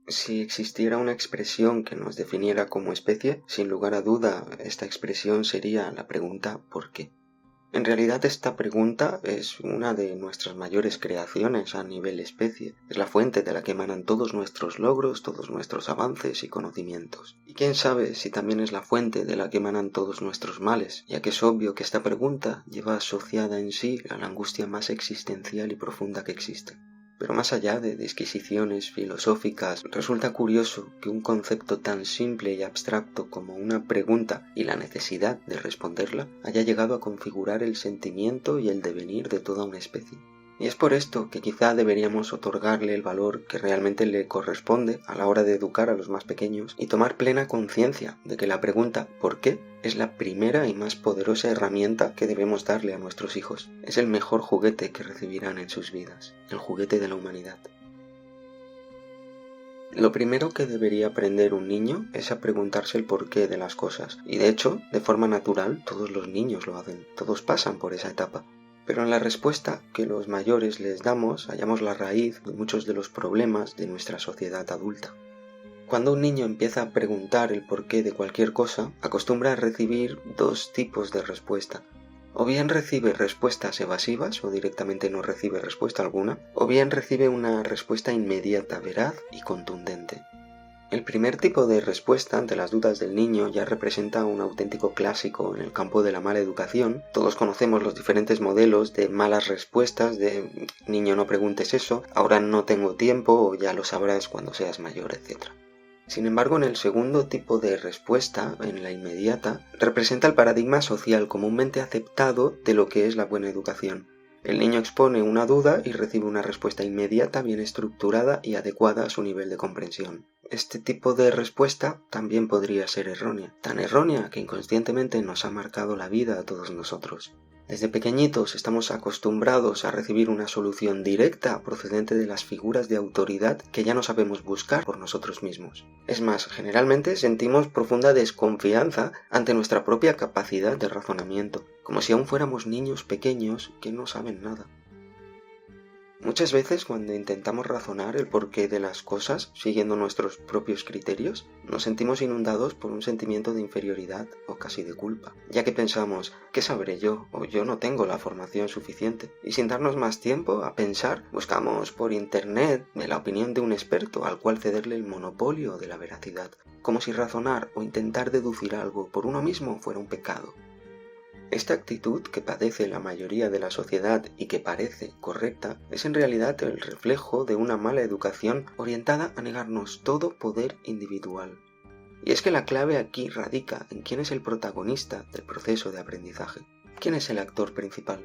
Si existiera una expresión que nos definiera como especie, sin lugar a duda, esta expresión sería la pregunta ¿por qué? En realidad esta pregunta es una de nuestras mayores creaciones a nivel especie. Es la fuente de la que emanan todos nuestros logros, todos nuestros avances y conocimientos. Y quién sabe si también es la fuente de la que emanan todos nuestros males, ya que es obvio que esta pregunta lleva asociada en sí a la angustia más existencial y profunda que existe. Pero más allá de disquisiciones filosóficas, resulta curioso que un concepto tan simple y abstracto como una pregunta y la necesidad de responderla haya llegado a configurar el sentimiento y el devenir de toda una especie. Y es por esto que quizá deberíamos otorgarle el valor que realmente le corresponde a la hora de educar a los más pequeños y tomar plena conciencia de que la pregunta ¿por qué? Es la primera y más poderosa herramienta que debemos darle a nuestros hijos. Es el mejor juguete que recibirán en sus vidas, el juguete de la humanidad. Lo primero que debería aprender un niño es a preguntarse el porqué de las cosas, y de hecho, de forma natural, todos los niños lo hacen, todos pasan por esa etapa. Pero en la respuesta que los mayores les damos hallamos la raíz de muchos de los problemas de nuestra sociedad adulta. Cuando un niño empieza a preguntar el porqué de cualquier cosa, acostumbra a recibir dos tipos de respuesta. O bien recibe respuestas evasivas o directamente no recibe respuesta alguna, o bien recibe una respuesta inmediata, veraz y contundente. El primer tipo de respuesta ante las dudas del niño ya representa un auténtico clásico en el campo de la mala educación. Todos conocemos los diferentes modelos de malas respuestas, de niño no preguntes eso, ahora no tengo tiempo o ya lo sabrás cuando seas mayor, etc. Sin embargo, en el segundo tipo de respuesta, en la inmediata, representa el paradigma social comúnmente aceptado de lo que es la buena educación. El niño expone una duda y recibe una respuesta inmediata, bien estructurada y adecuada a su nivel de comprensión. Este tipo de respuesta también podría ser errónea, tan errónea que inconscientemente nos ha marcado la vida a todos nosotros. Desde pequeñitos estamos acostumbrados a recibir una solución directa procedente de las figuras de autoridad que ya no sabemos buscar por nosotros mismos. Es más, generalmente sentimos profunda desconfianza ante nuestra propia capacidad de razonamiento, como si aún fuéramos niños pequeños que no saben nada. Muchas veces cuando intentamos razonar el porqué de las cosas siguiendo nuestros propios criterios, nos sentimos inundados por un sentimiento de inferioridad o casi de culpa, ya que pensamos, ¿qué sabré yo? O yo no tengo la formación suficiente. Y sin darnos más tiempo a pensar, buscamos por internet la opinión de un experto al cual cederle el monopolio de la veracidad, como si razonar o intentar deducir algo por uno mismo fuera un pecado. Esta actitud que padece la mayoría de la sociedad y que parece correcta es en realidad el reflejo de una mala educación orientada a negarnos todo poder individual. Y es que la clave aquí radica en quién es el protagonista del proceso de aprendizaje. ¿Quién es el actor principal?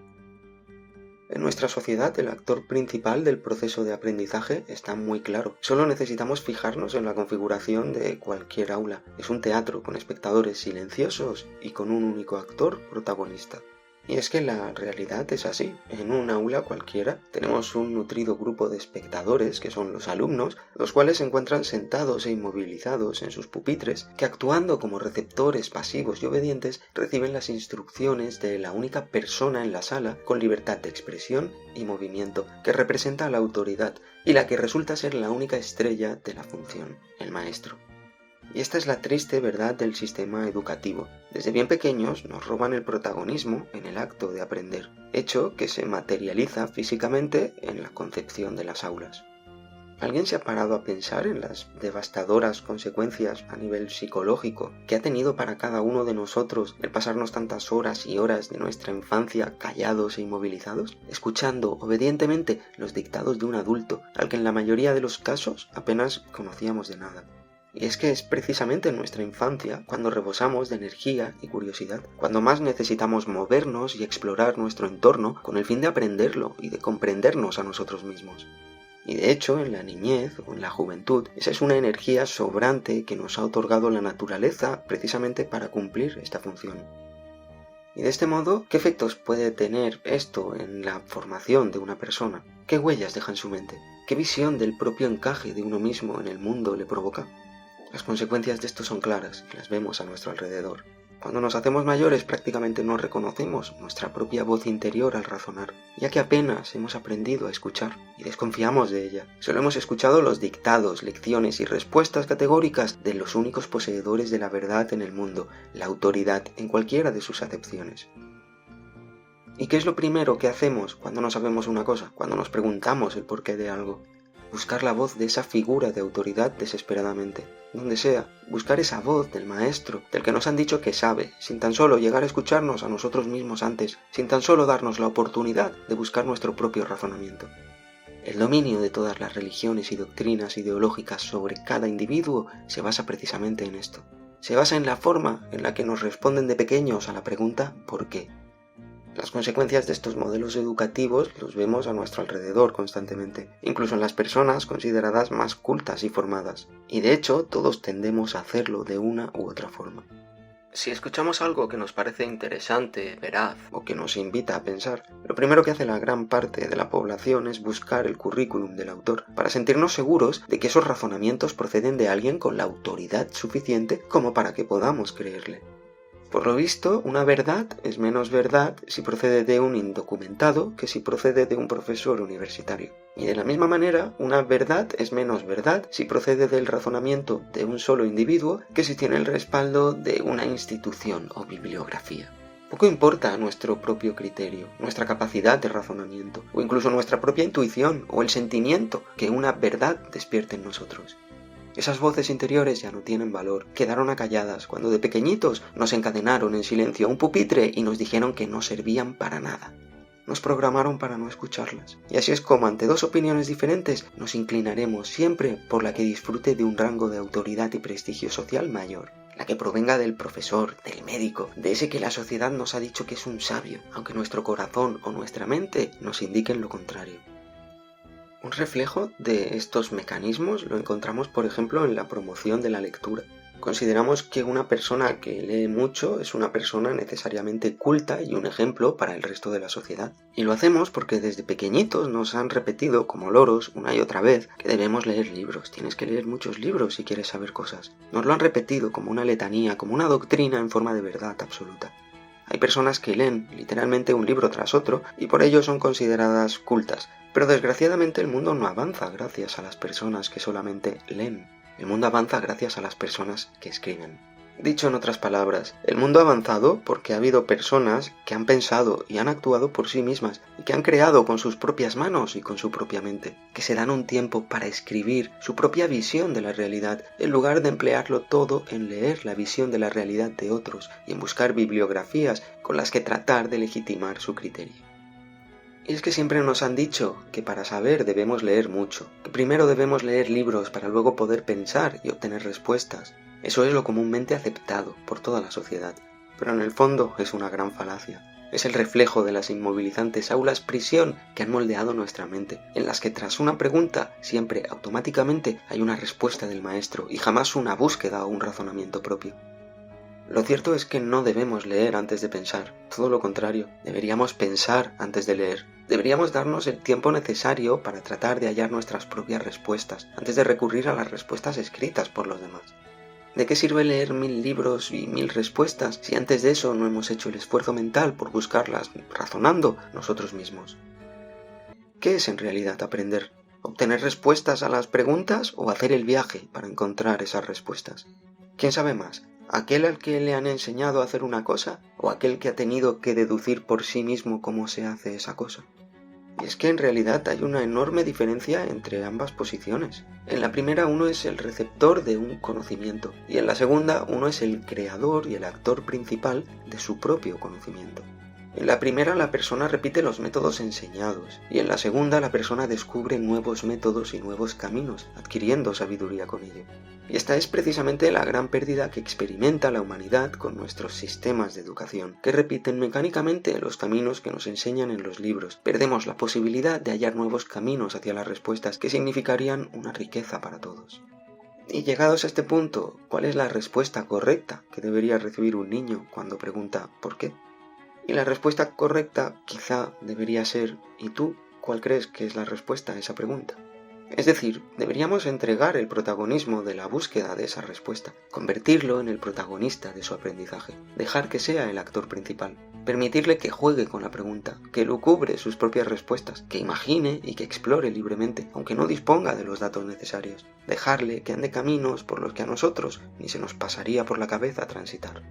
En nuestra sociedad, el actor principal del proceso de aprendizaje está muy claro. Solo necesitamos fijarnos en la configuración de cualquier aula. Es un teatro con espectadores silenciosos y con un único actor protagonista. Y es que la realidad es así. En un aula cualquiera tenemos un nutrido grupo de espectadores, que son los alumnos, los cuales se encuentran sentados e inmovilizados en sus pupitres, que actuando como receptores pasivos y obedientes reciben las instrucciones de la única persona en la sala con libertad de expresión y movimiento, que representa a la autoridad y la que resulta ser la única estrella de la función, el maestro. Y esta es la triste verdad del sistema educativo. Desde bien pequeños nos roban el protagonismo en el acto de aprender, hecho que se materializa físicamente en la concepción de las aulas. ¿Alguien se ha parado a pensar en las devastadoras consecuencias a nivel psicológico que ha tenido para cada uno de nosotros el pasarnos tantas horas y horas de nuestra infancia callados e inmovilizados, escuchando obedientemente los dictados de un adulto al que en la mayoría de los casos apenas conocíamos de nada? Y es que es precisamente en nuestra infancia cuando rebosamos de energía y curiosidad, cuando más necesitamos movernos y explorar nuestro entorno con el fin de aprenderlo y de comprendernos a nosotros mismos. Y de hecho, en la niñez o en la juventud, esa es una energía sobrante que nos ha otorgado la naturaleza precisamente para cumplir esta función. Y de este modo, ¿qué efectos puede tener esto en la formación de una persona? ¿Qué huellas deja en su mente? ¿Qué visión del propio encaje de uno mismo en el mundo le provoca? Las consecuencias de esto son claras y las vemos a nuestro alrededor. Cuando nos hacemos mayores prácticamente no reconocemos nuestra propia voz interior al razonar, ya que apenas hemos aprendido a escuchar y desconfiamos de ella. Solo hemos escuchado los dictados, lecciones y respuestas categóricas de los únicos poseedores de la verdad en el mundo, la autoridad en cualquiera de sus acepciones. ¿Y qué es lo primero que hacemos cuando no sabemos una cosa, cuando nos preguntamos el porqué de algo? Buscar la voz de esa figura de autoridad desesperadamente, donde sea, buscar esa voz del maestro, del que nos han dicho que sabe, sin tan solo llegar a escucharnos a nosotros mismos antes, sin tan solo darnos la oportunidad de buscar nuestro propio razonamiento. El dominio de todas las religiones y doctrinas ideológicas sobre cada individuo se basa precisamente en esto. Se basa en la forma en la que nos responden de pequeños a la pregunta ¿por qué? Las consecuencias de estos modelos educativos los vemos a nuestro alrededor constantemente, incluso en las personas consideradas más cultas y formadas. Y de hecho, todos tendemos a hacerlo de una u otra forma. Si escuchamos algo que nos parece interesante, veraz o que nos invita a pensar, lo primero que hace la gran parte de la población es buscar el currículum del autor para sentirnos seguros de que esos razonamientos proceden de alguien con la autoridad suficiente como para que podamos creerle. Por lo visto, una verdad es menos verdad si procede de un indocumentado que si procede de un profesor universitario. Y de la misma manera, una verdad es menos verdad si procede del razonamiento de un solo individuo que si tiene el respaldo de una institución o bibliografía. Poco importa nuestro propio criterio, nuestra capacidad de razonamiento, o incluso nuestra propia intuición o el sentimiento que una verdad despierte en nosotros. Esas voces interiores ya no tienen valor, quedaron acalladas cuando de pequeñitos nos encadenaron en silencio a un pupitre y nos dijeron que no servían para nada. Nos programaron para no escucharlas. Y así es como ante dos opiniones diferentes nos inclinaremos siempre por la que disfrute de un rango de autoridad y prestigio social mayor. La que provenga del profesor, del médico, de ese que la sociedad nos ha dicho que es un sabio, aunque nuestro corazón o nuestra mente nos indiquen lo contrario. Un reflejo de estos mecanismos lo encontramos, por ejemplo, en la promoción de la lectura. Consideramos que una persona que lee mucho es una persona necesariamente culta y un ejemplo para el resto de la sociedad. Y lo hacemos porque desde pequeñitos nos han repetido como loros una y otra vez que debemos leer libros, tienes que leer muchos libros si quieres saber cosas. Nos lo han repetido como una letanía, como una doctrina en forma de verdad absoluta. Hay personas que leen literalmente un libro tras otro y por ello son consideradas cultas, pero desgraciadamente el mundo no avanza gracias a las personas que solamente leen. El mundo avanza gracias a las personas que escriben. Dicho en otras palabras, el mundo ha avanzado porque ha habido personas que han pensado y han actuado por sí mismas y que han creado con sus propias manos y con su propia mente, que se dan un tiempo para escribir su propia visión de la realidad en lugar de emplearlo todo en leer la visión de la realidad de otros y en buscar bibliografías con las que tratar de legitimar su criterio. Y es que siempre nos han dicho que para saber debemos leer mucho, que primero debemos leer libros para luego poder pensar y obtener respuestas. Eso es lo comúnmente aceptado por toda la sociedad, pero en el fondo es una gran falacia. Es el reflejo de las inmovilizantes aulas prisión que han moldeado nuestra mente, en las que tras una pregunta siempre automáticamente hay una respuesta del maestro y jamás una búsqueda o un razonamiento propio. Lo cierto es que no debemos leer antes de pensar, todo lo contrario, deberíamos pensar antes de leer. Deberíamos darnos el tiempo necesario para tratar de hallar nuestras propias respuestas, antes de recurrir a las respuestas escritas por los demás. ¿De qué sirve leer 1000 libros y 1000 respuestas si antes de eso no hemos hecho el esfuerzo mental por buscarlas razonando nosotros mismos? ¿Qué es en realidad aprender? ¿Obtener respuestas a las preguntas o hacer el viaje para encontrar esas respuestas? ¿Quién sabe más? ¿Aquel al que le han enseñado a hacer una cosa o aquel que ha tenido que deducir por sí mismo cómo se hace esa cosa? Y es que en realidad hay una enorme diferencia entre ambas posiciones. En la primera uno es el receptor de un conocimiento y en la segunda uno es el creador y el actor principal de su propio conocimiento. En la primera la persona repite los métodos enseñados y en la segunda la persona descubre nuevos métodos y nuevos caminos, adquiriendo sabiduría con ello. Y esta es precisamente la gran pérdida que experimenta la humanidad con nuestros sistemas de educación, que repiten mecánicamente los caminos que nos enseñan en los libros. Perdemos la posibilidad de hallar nuevos caminos hacia las respuestas que significarían una riqueza para todos. Y llegados a este punto, ¿cuál es la respuesta correcta que debería recibir un niño cuando pregunta ¿por qué? Y la respuesta correcta quizá debería ser ¿y tú cuál crees que es la respuesta a esa pregunta? Es decir, deberíamos entregar el protagonismo de la búsqueda de esa respuesta, convertirlo en el protagonista de su aprendizaje, dejar que sea el actor principal, permitirle que juegue con la pregunta, que lucubre sus propias respuestas, que imagine y que explore libremente, aunque no disponga de los datos necesarios, dejarle que ande caminos por los que a nosotros ni se nos pasaría por la cabeza transitar.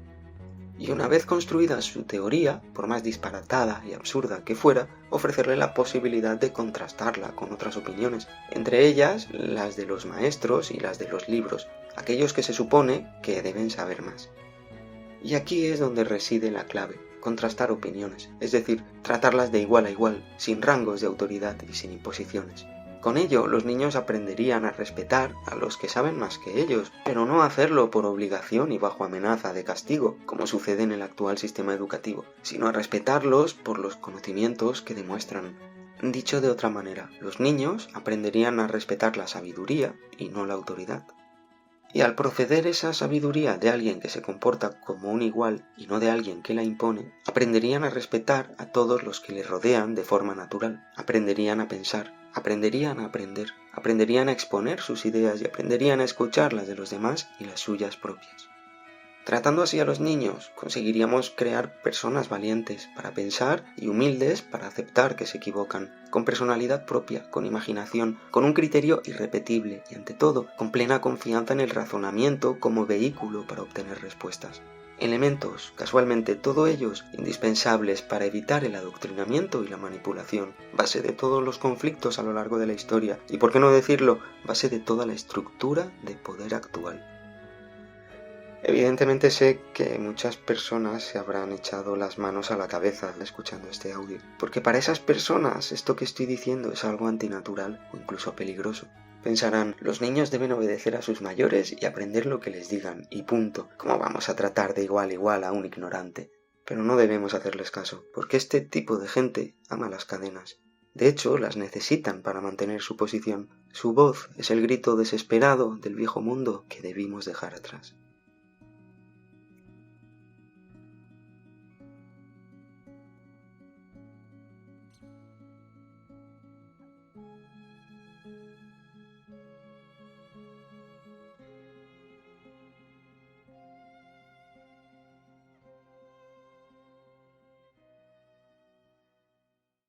Y una vez construida su teoría, por más disparatada y absurda que fuera, ofrecerle la posibilidad de contrastarla con otras opiniones, entre ellas las de los maestros y las de los libros, aquellos que se supone que deben saber más. Y aquí es donde reside la clave, contrastar opiniones, es decir, tratarlas de igual a igual, sin rangos de autoridad y sin imposiciones. Con ello, los niños aprenderían a respetar a los que saben más que ellos, pero no hacerlo por obligación y bajo amenaza de castigo, como sucede en el actual sistema educativo, sino a respetarlos por los conocimientos que demuestran. Dicho de otra manera, los niños aprenderían a respetar la sabiduría y no la autoridad. Y al proceder esa sabiduría de alguien que se comporta como un igual y no de alguien que la impone, aprenderían a respetar a todos los que les rodean de forma natural, aprenderían a pensar, aprenderían a aprender, aprenderían a exponer sus ideas y aprenderían a escuchar las de los demás y las suyas propias. Tratando así a los niños, conseguiríamos crear personas valientes para pensar y humildes para aceptar que se equivocan, con personalidad propia, con imaginación, con un criterio irrepetible y, ante todo, con plena confianza en el razonamiento como vehículo para obtener respuestas. Elementos, casualmente todos ellos, indispensables para evitar el adoctrinamiento y la manipulación, base de todos los conflictos a lo largo de la historia y, por qué no decirlo, base de toda la estructura de poder actual. Evidentemente sé que muchas personas se habrán echado las manos a la cabeza escuchando este audio, porque para esas personas esto que estoy diciendo es algo antinatural o incluso peligroso. Pensarán, los niños deben obedecer a sus mayores y aprender lo que les digan, y punto. ¿Cómo vamos a tratar de igual a igual a un ignorante? Pero no debemos hacerles caso, porque este tipo de gente ama las cadenas. De hecho, las necesitan para mantener su posición. Su voz es el grito desesperado del viejo mundo que debimos dejar atrás.